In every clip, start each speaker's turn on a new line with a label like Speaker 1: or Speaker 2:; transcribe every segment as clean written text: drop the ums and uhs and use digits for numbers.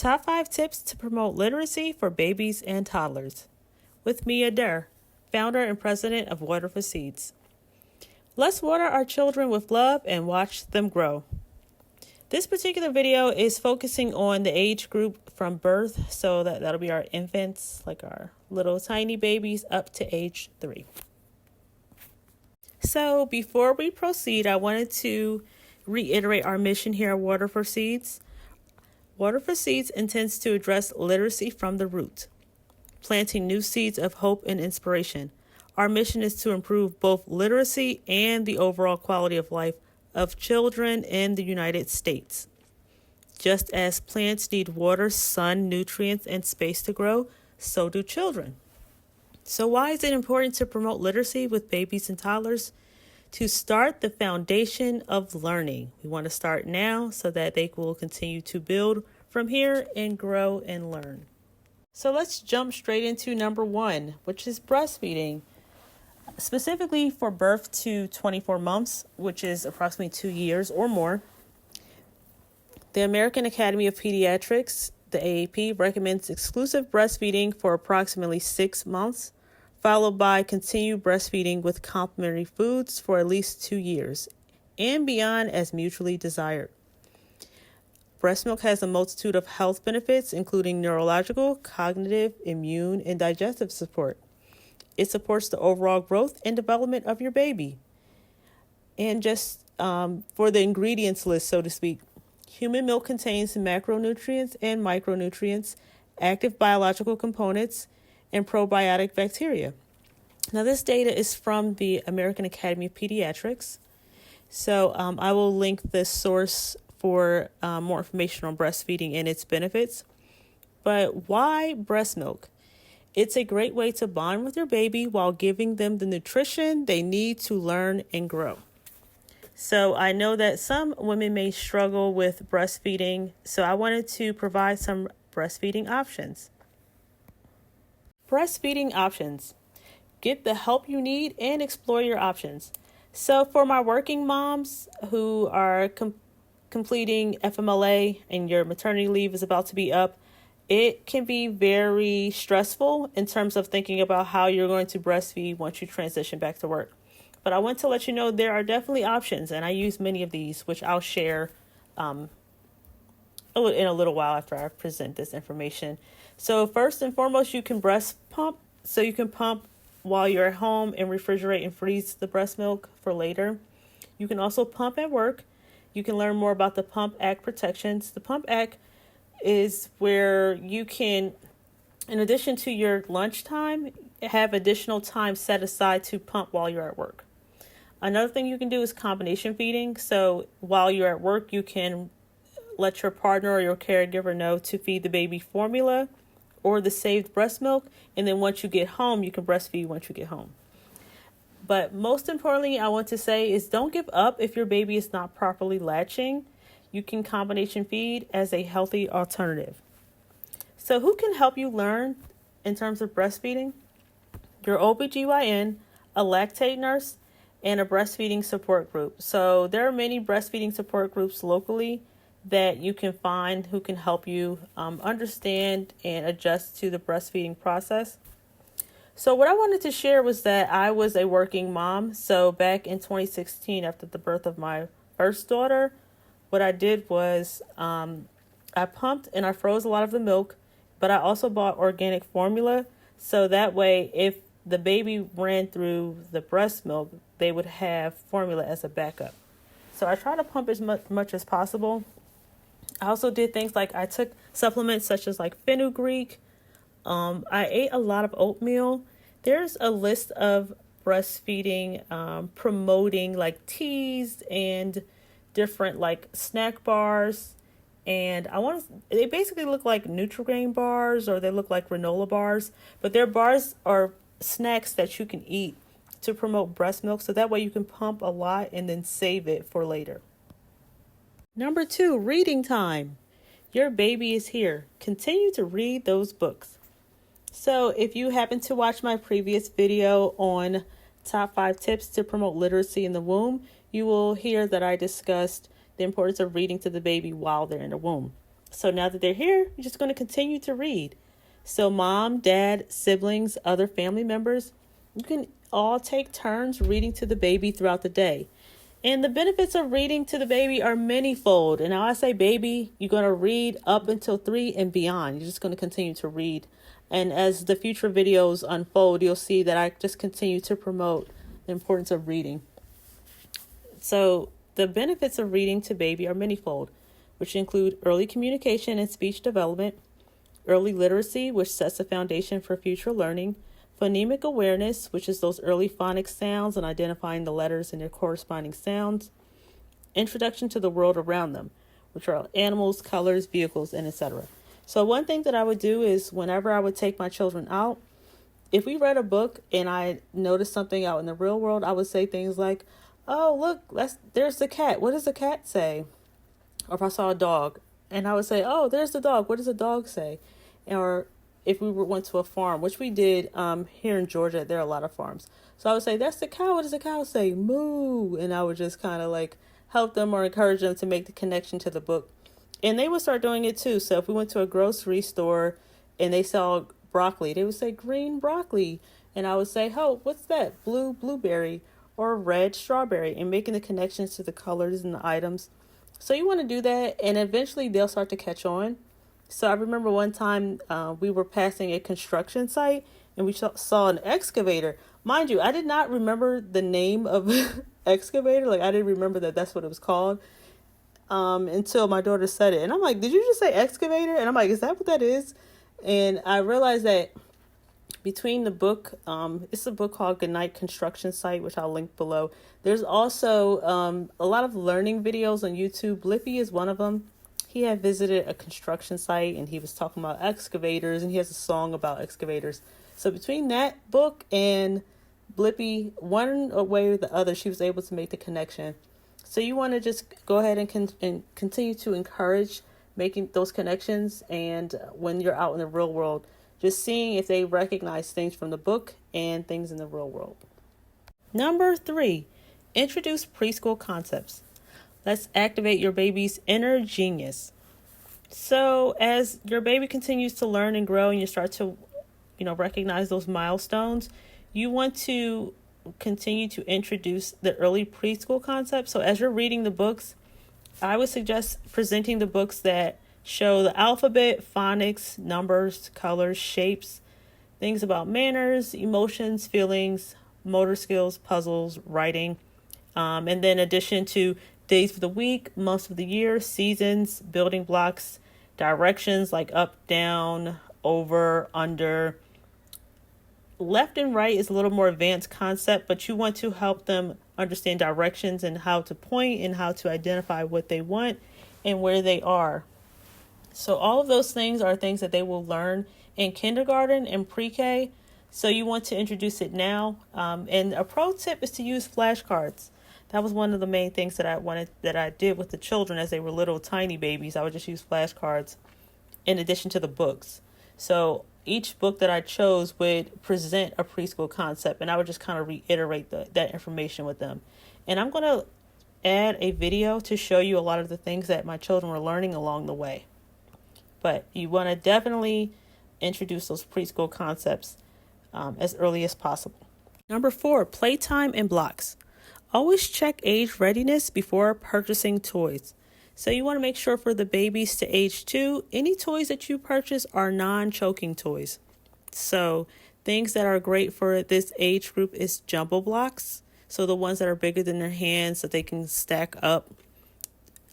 Speaker 1: Top 5 Tips to Promote Literacy for Babies and Toddlers with Mia Durr, founder and president of Water for Seeds. Let's water our children with love and watch them grow. This particular video is focusing on the age group from birth, so that'll be our infants, like our little tiny babies up to age 3. So before we proceed, I wanted to reiterate our mission here at Water for Seeds. Water for Seeds intends to address literacy from the root, planting new seeds of hope and inspiration. Our mission is to improve both literacy and the overall quality of life of children in the United States. Just as plants need water, sun, nutrients, and space to grow, so do children. So why is it important to promote literacy with babies and toddlers? To start the foundation of learning. We want to start now so that they will continue to build from here and grow and learn. So let's jump straight into number 1, which is breastfeeding. Specifically for birth to 24 months, which is approximately 2 years or more. The American Academy of Pediatrics, the AAP, recommends exclusive breastfeeding for approximately 6 months, followed by continued breastfeeding with complementary foods for at least 2 years and beyond as mutually desired. Breast milk has a multitude of health benefits, including neurological, cognitive, immune, and digestive support. It supports the overall growth and development of your baby. And just for the ingredients list, so to speak, human milk contains macronutrients and micronutrients, active biological components, and probiotic bacteria. Now, this data is from the American Academy of Pediatrics. So I will link this source for more information on breastfeeding and its benefits. But why breast milk? It's a great way to bond with your baby while giving them the nutrition they need to learn and grow. So I know that some women may struggle with breastfeeding, so I wanted to provide some breastfeeding options. Breastfeeding options. Get the help you need and explore your options. So for my working moms who are completing FMLA and your maternity leave is about to be up, it can be very stressful in terms of thinking about how you're going to breastfeed once you transition back to work. But I want to let you know there are definitely options, and I use many of these, which I'll share in a little while after I present this information. So first and foremost, you can breast pump. So you can pump while you're at home and refrigerate and freeze the breast milk for later. You can also pump at work. You can learn more about the Pump Act protections. The Pump Act is where you can, in addition to your lunchtime, have additional time set aside to pump while you're at work. Another thing you can do is combination feeding. So while you're at work, you can let your partner or your caregiver know to feed the baby formula or the saved breast milk. And then once you get home, you can breastfeed once you get home. But most importantly, I want to say is don't give up if your baby is not properly latching. You can combination feed as a healthy alternative. So who can help you learn in terms of breastfeeding? Your OBGYN, a lactate nurse, and a breastfeeding support group. So there are many breastfeeding support groups locally that you can find who can help you understand and adjust to the breastfeeding process. So what I wanted to share was that I was a working mom. So back in 2016, after the birth of my first daughter, what I did was I pumped and I froze a lot of the milk, but I also bought organic formula. So that way, if the baby ran through the breast milk, they would have formula as a backup. So I try to pump as much as possible. I also did things like I took supplements such as like fenugreek. I ate a lot of oatmeal. There's a list of breastfeeding promoting like teas and different like snack bars. And they basically look like Nutri-Grain bars, or they look like granola bars, but they're bars or snacks that you can eat to promote breast milk. So that way you can pump a lot and then save it for later. Number 2, reading time. Your baby is here. Continue to read those books. So if you happen to watch my previous video on top 5 tips to promote literacy in the womb, you will hear that I discussed the importance of reading to the baby while they're in the womb. So now that they're here, you're just going to continue to read. So mom, dad, siblings, other family members, you can all take turns reading to the baby throughout the day. And the benefits of reading to the baby are manyfold. And now I say baby, you're going to read up until 3 and beyond. You're just going to continue to read. And as the future videos unfold, you'll see that I just continue to promote the importance of reading. So the benefits of reading to baby are manyfold, which include early communication and speech development, early literacy, which sets a foundation for future learning, phonemic awareness, which is those early phonics sounds and identifying the letters and their corresponding sounds, introduction to the world around them, which are animals, colors, vehicles, and etc. So one thing that I would do is whenever I would take my children out, if we read a book and I noticed something out in the real world, I would say things like, oh, look, there's the cat. What does the cat say? Or if I saw a dog and I would say, oh, there's the dog. What does the dog say? Or if we went to a farm, which we did here in Georgia, there are a lot of farms. So I would say, that's the cow. What does the cow say? Moo. And I would just kind of like help them or encourage them to make the connection to the book. And they would start doing it too. So if we went to a grocery store and they saw broccoli, they would say green broccoli. And I would say, oh, what's that? Blue blueberry or red strawberry, and making the connections to the colors and the items. So you want to do that, and eventually they'll start to catch on. So I remember one time we were passing a construction site and we saw an excavator. Mind you, I did not remember the name of excavator. Like I didn't remember that that's what it was called until my daughter said it. And I'm like, did you just say excavator? And I'm like, is that what that is? And I realized that between the book, it's a book called Goodnight Construction Site, which I'll link below. There's also a lot of learning videos on YouTube. Blippi is one of them. He had visited a construction site and he was talking about excavators, and he has a song about excavators. So between that book and Blippi, one way or the other, she was able to make the connection. So you want to just go ahead and continue to encourage making those connections. And when you're out in the real world, just seeing if they recognize things from the book and things in the real world. Number 3, introduce preschool concepts. Let's activate your baby's inner genius. So as your baby continues to learn and grow and you start to, recognize those milestones, you want to continue to introduce the early preschool concepts. So as you're reading the books, I would suggest presenting the books that show the alphabet, phonics, numbers, colors, shapes, things about manners, emotions, feelings, motor skills, puzzles, writing, and then in addition to days of the week, months of the year, seasons, building blocks, directions like up, down, over, under. Left and right is a little more advanced concept, but you want to help them understand directions and how to point and how to identify what they want and where they are. So all of those things are things that they will learn in kindergarten and pre-K. So you want to introduce it now. And a pro tip is to use flashcards. That was one of the main things that I did with the children as they were little tiny babies. I would just use flashcards in addition to the books. So each book that I chose would present a preschool concept, and I would just kind of reiterate that information with them. And I'm going to add a video to show you a lot of the things that my children were learning along the way. But you want to definitely introduce those preschool concepts as early as possible. Number 4, playtime and blocks. Always check age readiness before purchasing toys. So you want to make sure for the babies to age 2, any toys that you purchase are non-choking toys. So things that are great for this age group is jumbo blocks. So the ones that are bigger than their hands that they can stack up.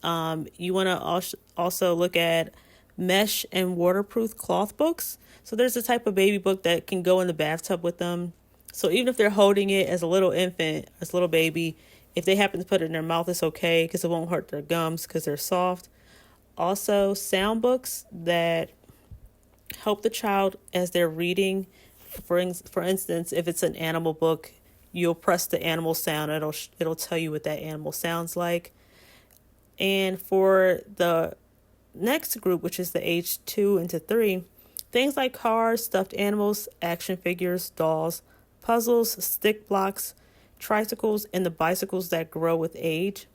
Speaker 1: You want to also look at mesh and waterproof cloth books. So there's a type of baby book that can go in the bathtub with them. So even if they're holding it as a little infant, as a little baby, if they happen to put it in their mouth, it's okay because it won't hurt their gums because they're soft. Also, sound books that help the child as they're reading. For instance, if it's an animal book, you'll press the animal sound. It'll tell you what that animal sounds like. And for the next group, which is the age 2 into 3, things like cars, stuffed animals, action figures, dolls, puzzles, stick blocks, tricycles, and the bicycles that grow with age.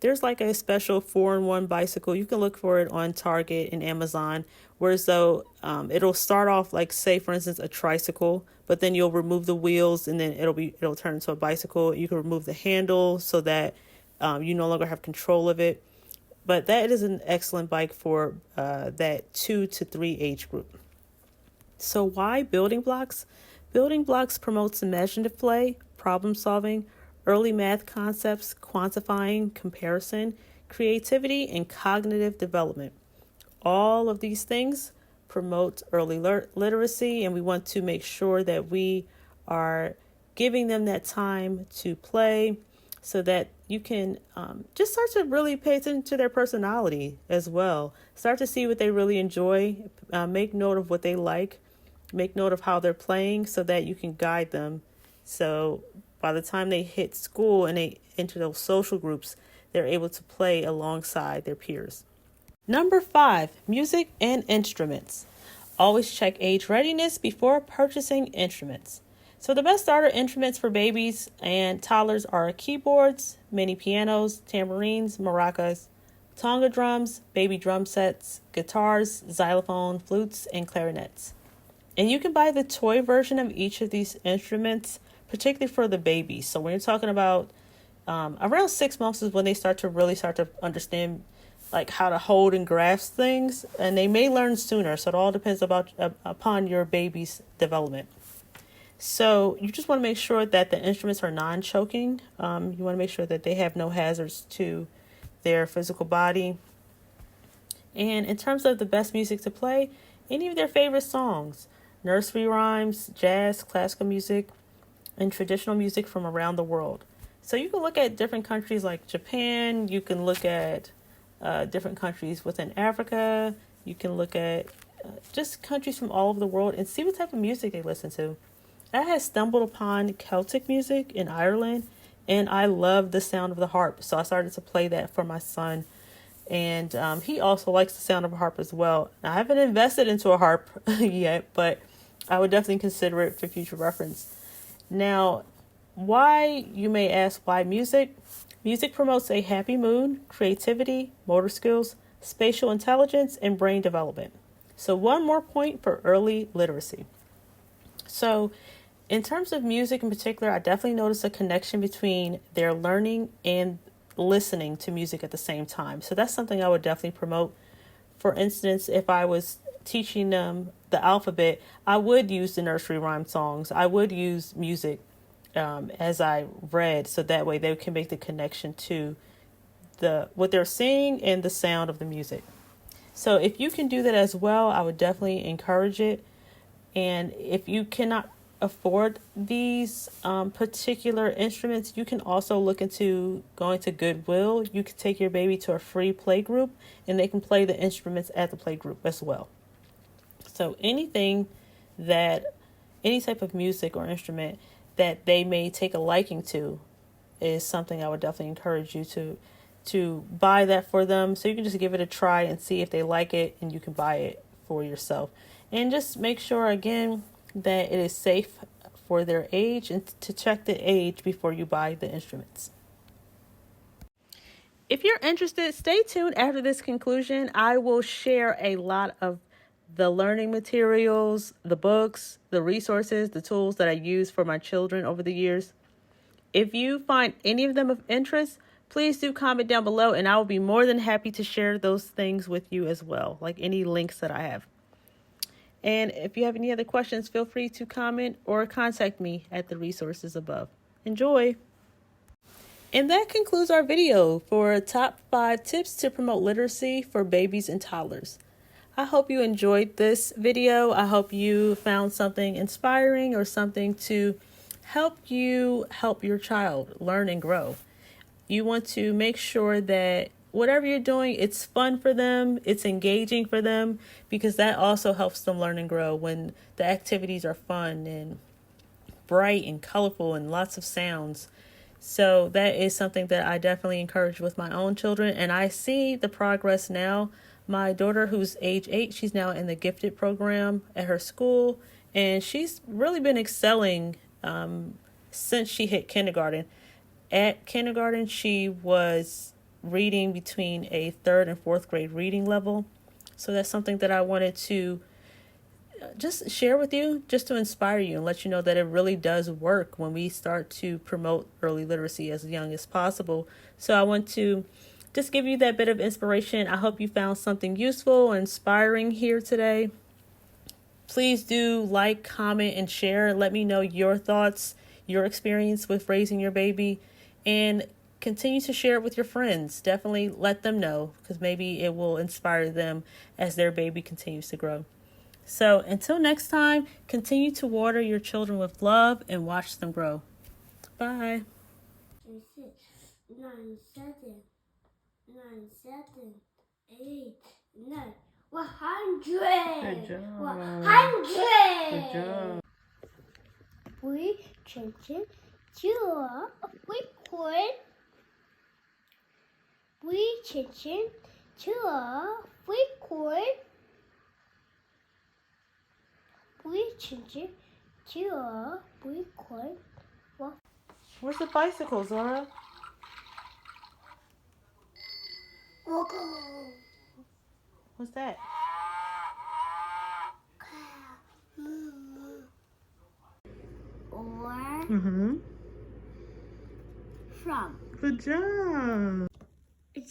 Speaker 1: there's like a special 4-in-1 bicycle. You can look for it on Target and Amazon, whereas though it'll start off like, say for instance, a tricycle, but then you'll remove the wheels and then it'll turn into a bicycle. You can remove the handle so that you no longer have control of it. But that is an excellent bike for that 2 to 3 age group. So why building blocks? Building blocks promotes imaginative play, problem solving, early math concepts, quantifying, comparison, creativity, and cognitive development. All of these things promote early literacy, and we want to make sure that we are giving them that time to play so that you can just start to really pay attention to their personality as well. Start to see what they really enjoy, make note of what they like, make note of how they're playing so that you can guide them. So by the time they hit school and they enter those social groups, they're able to play alongside their peers. Number 5, music and instruments. Always check age readiness before purchasing instruments. So the best starter instruments for babies and toddlers are keyboards, mini pianos, tambourines, maracas, tonga drums, baby drum sets, guitars, xylophone, flutes, and clarinets. And you can buy the toy version of each of these instruments, particularly for the babies. So when you're talking about around 6 months is when they start to understand like how to hold and grasp things, and they may learn sooner. So it all depends upon your baby's development. So you just want to make sure that the instruments are non-choking. You want to make sure that they have no hazards to their physical body. And in terms of the best music to play, any of their favorite songs, nursery rhymes, jazz, classical music, and traditional music from around the world. So you can look at different countries like Japan. You can look at different countries within Africa. You can look at just countries from all over the world and see what type of music they listen to. I had stumbled upon Celtic music in Ireland, and I loved the sound of the harp. So I started to play that for my son. And he also likes the sound of a harp as well. I haven't invested into a harp yet, but I would definitely consider it for future reference. Now, why, you may ask, why music? Music promotes a happy mood, creativity, motor skills, spatial intelligence, and brain development. So one more point for early literacy. So in terms of music in particular, I definitely noticed a connection between their learning and listening to music at the same time. So that's something I would definitely promote. For instance, if I was teaching them the alphabet, I would use the nursery rhyme songs. I would use music as I read, so that way they can make the connection to what they're seeing and the sound of the music. So if you can do that as well, I would definitely encourage it. And if you cannot afford these particular instruments, you can also look into going to Goodwill. You can take your baby to a free play group and they can play the instruments at the play group as well. So any type of music or instrument that they may take a liking to is something I would definitely encourage you to buy that for them. So you can just give it a try and see if they like it, and you can buy it for yourself. And just make sure, again, that it is safe for their age, and to check the age before you buy the instruments. If you're interested, stay tuned after this conclusion. I will share a lot of the learning materials, the books, the resources, the tools that I use for my children over the years. If you find any of them of interest, please do comment down below, and I will be more than happy to share those things with you as well, like any links that I have. And if you have any other questions, feel free to comment or contact me at the resources above. Enjoy! And that concludes our video for top 5 tips to promote literacy for babies and toddlers. I hope you enjoyed this video. I hope you found something inspiring or something to help you help your child learn and grow. You want to make sure that whatever you're doing, it's fun for them, it's engaging for them, because that also helps them learn and grow when the activities are fun and bright and colorful and lots of sounds. So that is something that I definitely encourage with my own children, and I see the progress now. My daughter, who's age 8, she's now in the gifted program at her school, and she's really been excelling since she hit kindergarten. At kindergarten, she was reading between a 3rd and 4th grade reading level. So that's something that I wanted to just share with you, just to inspire you and let you know that it really does work when we start to promote early literacy as young as possible. So I want to just give you that bit of inspiration. I hope you found something useful, inspiring here today. Please do like, comment, and share. Let me know your thoughts, your experience with raising your baby, and continue to share it with your friends. Definitely let them know, because maybe it will inspire them as their baby continues to grow. So until next time, continue to water your children with love and watch them grow. Bye.
Speaker 2: 9, 7, 8, 9, 100.
Speaker 1: Good job.
Speaker 2: 100.
Speaker 1: Good job.
Speaker 2: We change it to a record. We change it to a record. We change it to a record.
Speaker 1: Where's the bicycle, Zora? What's that?
Speaker 2: Or
Speaker 1: Mm-hmm.
Speaker 2: from.
Speaker 1: Good job.
Speaker 2: G.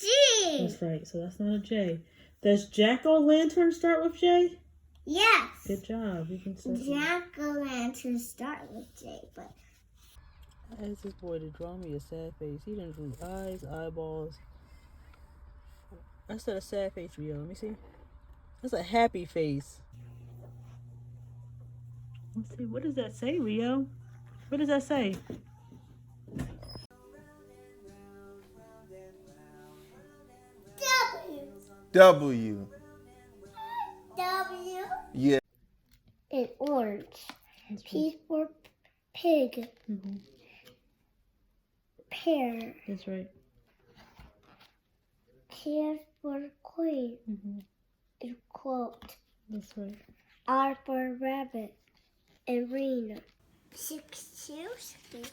Speaker 1: That's right. So that's not a J. Does jack-o'-lantern start with J?
Speaker 2: Yes.
Speaker 1: Good job. You can start.
Speaker 2: Jack-o'-lantern start with J, but
Speaker 1: I asked this boy to draw me a sad face. He didn't do eyes, eyeballs. That's not a sad face, Rio. Let me see. That's a happy face. Let's see. What does that say, Rio? What does that say?
Speaker 2: W.
Speaker 3: W. Yeah.
Speaker 2: And orange. P for pig.
Speaker 1: Mm-hmm.
Speaker 2: Pear.
Speaker 1: That's right.
Speaker 2: Q for queen.
Speaker 1: Mm-hmm.
Speaker 2: And quote.
Speaker 1: That's right.
Speaker 2: R for rabbit. And arena. 6, 2, 6.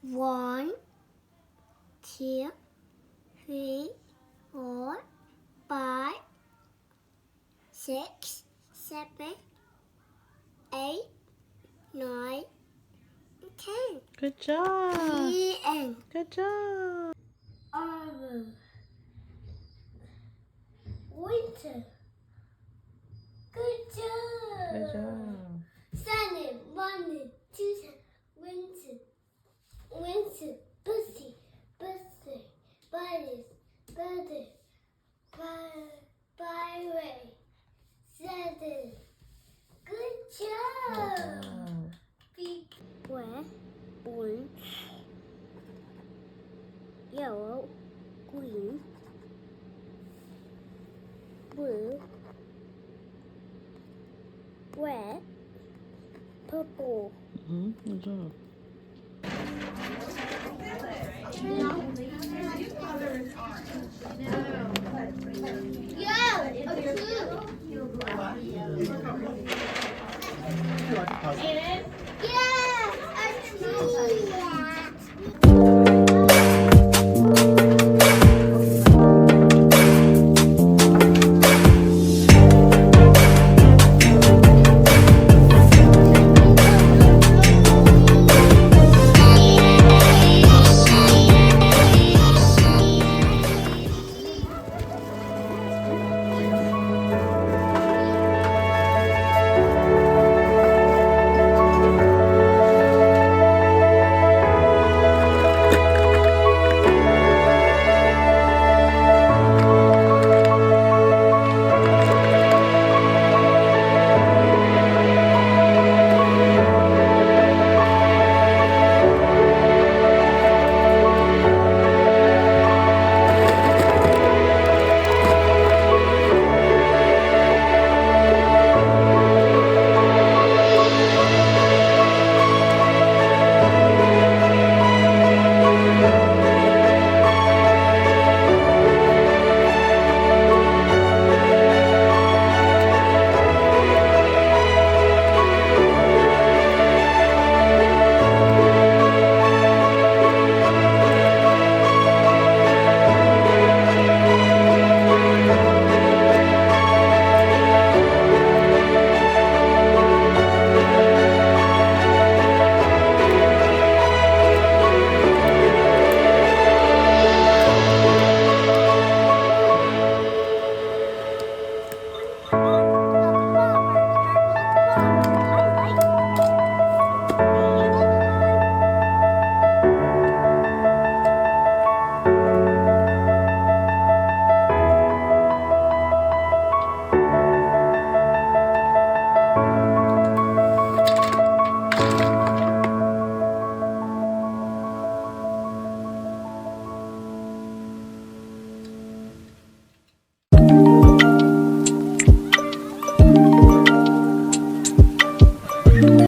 Speaker 2: 1, 2, 3, 4, 5, 6, 7, 8, 9, 10.
Speaker 1: Good job.
Speaker 2: The end.
Speaker 1: Good job.
Speaker 2: Winter. Good job.
Speaker 1: Good job.
Speaker 2: Sunday, Monday, Tuesday, Wednesday, Thursday, Friday, Friday, Saturday. Good job. Big red, orange, yellow, green, blue, red, purple.
Speaker 1: Mm-hmm. Good job.